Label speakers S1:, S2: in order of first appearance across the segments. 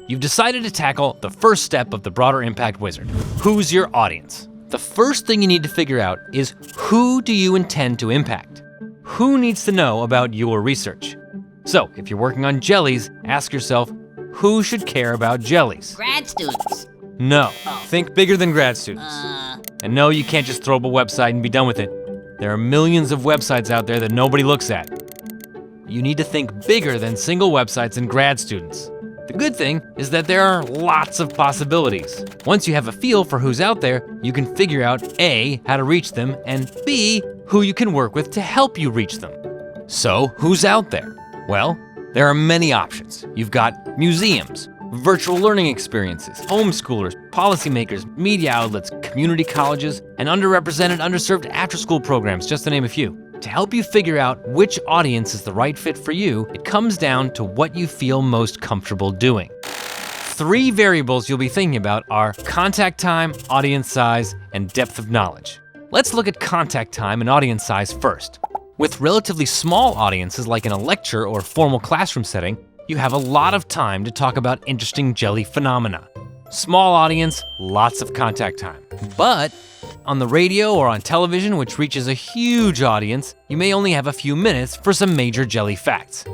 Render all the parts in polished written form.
S1: You've decided to tackle the first step of the broader impact wizard. Who's your audience? The first thing you need to figure out is, who do you intend to impact? Who needs to know about your research? So if you're working on jellies, ask yourself, who should care about jellies?
S2: Grad students.
S1: No, think bigger than grad students. And no, you can't just throw up a website and be done with it. There are millions of websites out there that nobody looks at. You need to think bigger than single websites and grad students. The good thing is that there are lots of possibilities. Once you have a feel for who's out there, you can figure out A, how to reach them, and B, who you can work with to help you reach them. So, who's out there? Well, there are many options. You've got museums, virtual learning experiences, homeschoolers, policymakers, media outlets, community colleges, and underrepresented, underserved after-school programs, just to name a few. To help you figure out which audience is the right fit for you, it comes down to what you feel most comfortable doing. 3 variables you'll be thinking about are contact time, audience size, and depth of knowledge. Let's look at contact time and audience size first. With relatively small audiences, like in a lecture or formal classroom setting, you have a lot of time to talk about interesting jelly phenomena. Small audience, lots of contact time. But on the radio or on television, which reaches a huge audience, you may only have a few minutes for some major jelly facts.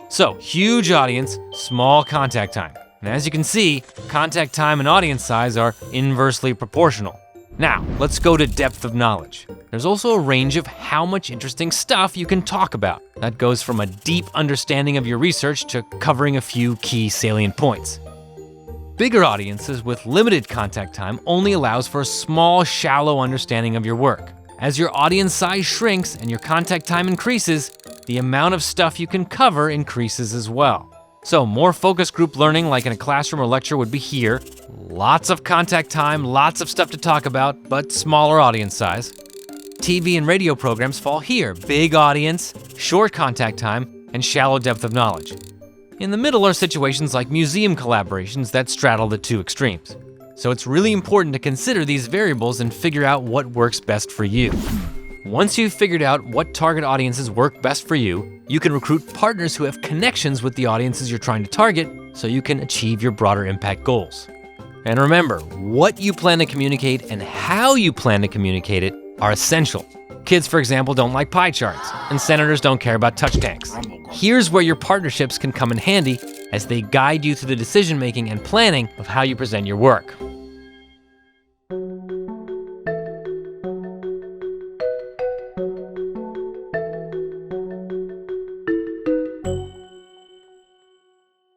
S1: So, huge audience, small contact time. And as you can see, contact time and audience size are inversely proportional. Now, let's go to depth of knowledge. There's also a range of how much interesting stuff you can talk about. That goes from a deep understanding of your research to covering a few key salient points. Bigger audiences with limited contact time only allows for a small, shallow understanding of your work. As your audience size shrinks and your contact time increases, the amount of stuff you can cover increases as well. So more focus group learning, like in a classroom or lecture, would be here. Lots of contact time, lots of stuff to talk about, but smaller audience size. TV and radio programs fall here. Big audience, short contact time, and shallow depth of knowledge. In the middle are situations like museum collaborations that straddle the 2 extremes. So it's really important to consider these variables and figure out what works best for you. Once you've figured out what target audiences work best for you, you can recruit partners who have connections with the audiences you're trying to target so you can achieve your broader impact goals. And remember, what you plan to communicate and how you plan to communicate it are essential. Kids, for example, don't like pie charts, and senators don't care about touch tanks. Here's where your partnerships can come in handy as they guide you through the decision-making and planning of how you present your work.